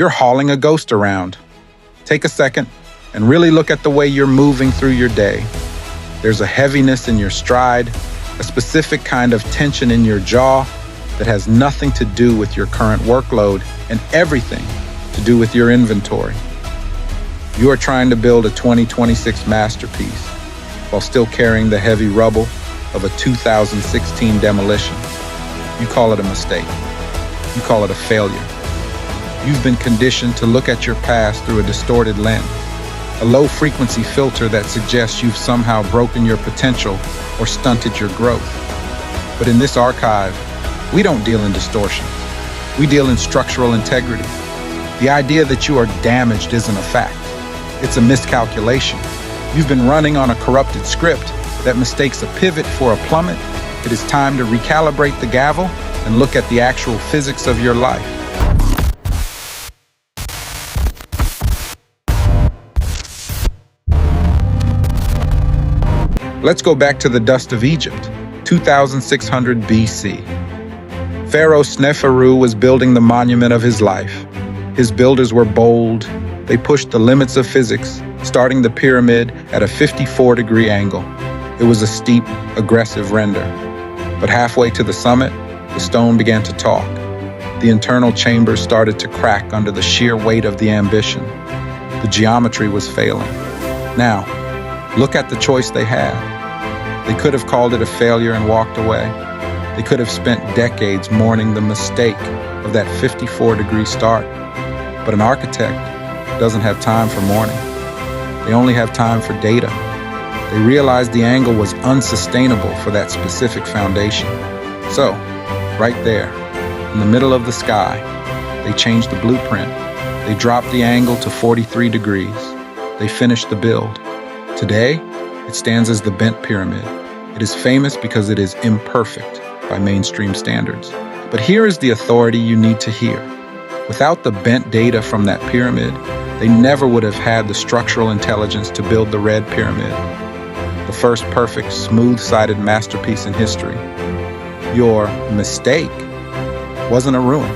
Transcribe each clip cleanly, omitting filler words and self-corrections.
You're hauling a ghost around. Take a second and really look at the way you're moving through your day. There's a heaviness in your stride, a specific kind of tension in your jaw that has nothing to do with your current workload and everything to do with your inventory. You are trying to build a 2026 masterpiece while still carrying the heavy rubble of a 2016 demolition. You call it a mistake. You call it a failure. You've been conditioned to look at your past through a distorted lens, a low-frequency filter that suggests you've somehow broken your potential or stunted your growth. But in this archive, we don't deal in distortions. We deal in structural integrity. The idea that you are damaged isn't a fact. It's a miscalculation. You've been running on a corrupted script that mistakes a pivot for a plummet. It is time to recalibrate the gavel and look at the actual physics of your life. Let's go back to the dust of Egypt, 2600 BC. Pharaoh Sneferu was building the monument of his life. His builders were bold. They pushed the limits of physics, starting the pyramid at a 54-degree angle. It was a steep, aggressive render. But halfway to the summit, the stone began to talk. The internal chambers started to crack under the sheer weight of the ambition. The geometry was failing. Now, look at the choice they had. They could have called it a failure and walked away. They could have spent decades mourning the mistake of that 54-degree start. But an architect doesn't have time for mourning. They only have time for data. They realized the angle was unsustainable for that specific foundation. So, right there, in the middle of the sky, they changed the blueprint. They dropped the angle to 43 degrees. They finished the build. Today, it stands as the bent pyramid. It is famous because it is imperfect by mainstream standards. But here is the authority you need to hear. Without the bent data from that pyramid, they never would have had the structural intelligence to build the Red Pyramid, the first perfect, smooth-sided masterpiece in history. Your mistake wasn't a ruin.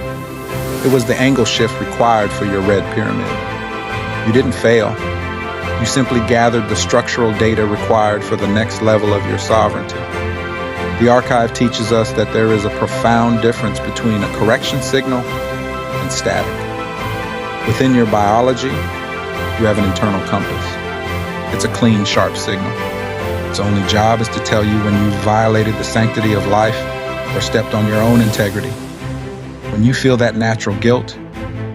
It was the angle shift required for your Red Pyramid. You didn't fail. You simply gathered the structural data required for the next level of your sovereignty. The archive teaches us that there is a profound difference between a correction signal and static. Within your biology, you have an internal compass. It's a clean, sharp signal. Its only job is to tell you when you've violated the sanctity of life or stepped on your own integrity. When you feel that natural guilt,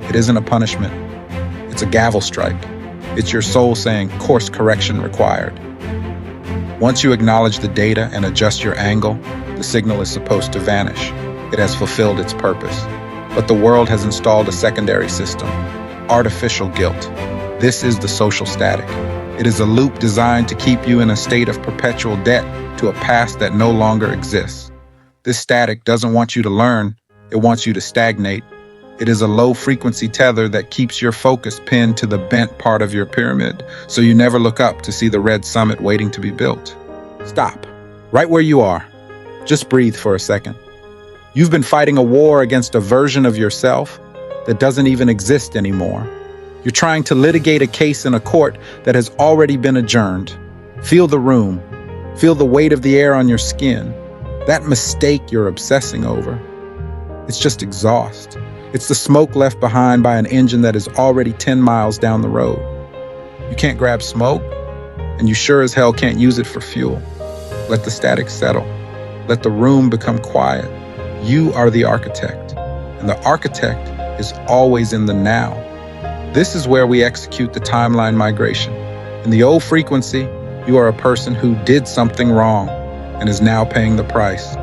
it isn't a punishment. It's a gavel strike. It's your soul saying, course correction required. Once you acknowledge the data and adjust your angle, the signal is supposed to vanish. It has fulfilled its purpose. But the world has installed a secondary system, artificial guilt. This is the social static. It is a loop designed to keep you in a state of perpetual debt to a past that no longer exists. This static doesn't want you to learn, it wants you to stagnate. It is a low-frequency tether that keeps your focus pinned to the bent part of your pyramid, so you never look up to see the red summit waiting to be built. Stop, right where you are. Just breathe for a second. You've been fighting a war against a version of yourself that doesn't even exist anymore. You're trying to litigate a case in a court that has already been adjourned. Feel the room. Feel the weight of the air on your skin. That mistake you're obsessing over. It's just exhaust. It's the smoke left behind by an engine that is already 10 miles down the road. You can't grab smoke, and you sure as hell can't use it for fuel. Let the static settle. Let the room become quiet. You are the architect, and the architect is always in the now. This is where we execute the timeline migration. In the old frequency, you are a person who did something wrong and is now paying the price.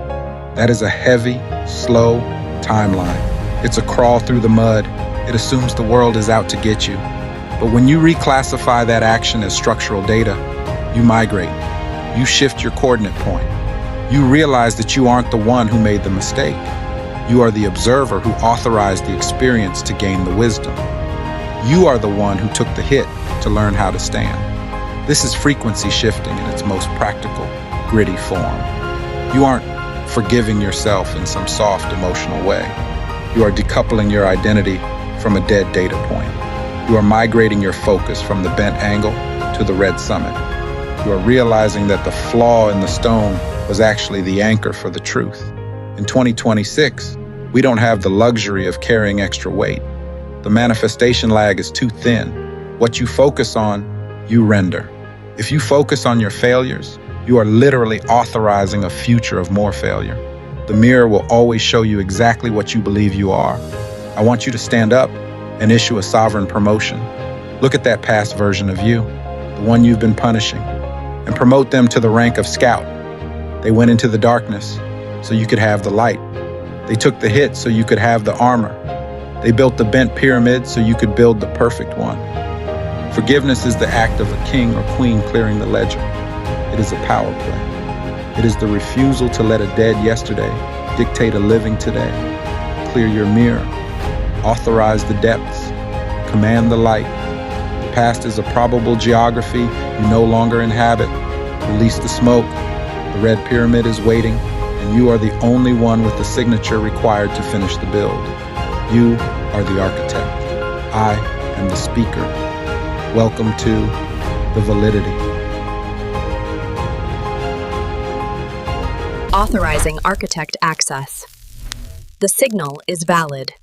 That is a heavy, slow timeline. It's a crawl through the mud. It assumes the world is out to get you. But when you reclassify that action as structural data, you migrate. You shift your coordinate point. You realize that you aren't the one who made the mistake. You are the observer who authorized the experience to gain the wisdom. You are the one who took the hit to learn how to stand. This is frequency shifting in its most practical, gritty form. You aren't forgiving yourself in some soft, emotional way. You are decoupling your identity from a dead data point. You are migrating your focus from the bent angle to the red summit. You are realizing that the flaw in the stone was actually the anchor for the truth. In 2026, we don't have the luxury of carrying extra weight. The manifestation lag is too thin. What you focus on, you render. If you focus on your failures, you are literally authorizing a future of more failure. The mirror will always show you exactly what you believe you are. I want you to stand up and issue a sovereign promotion. Look at that past version of you, the one you've been punishing, and promote them to the rank of scout. They went into the darkness so you could have the light. They took the hit so you could have the armor. They built the bent pyramid so you could build the perfect one. Forgiveness is the act of a king or queen clearing the ledger. It is a power play. It is the refusal to let a dead yesterday dictate a living today. Clear your mirror. Authorize the depths. Command the light. The past is a probable geography you no longer inhabit. Release the smoke. The red pyramid is waiting, and you are the only one with the signature required to finish the build. You are the architect. I am the speaker. Welcome to the Validity. Authorizing architect access. The signal is valid.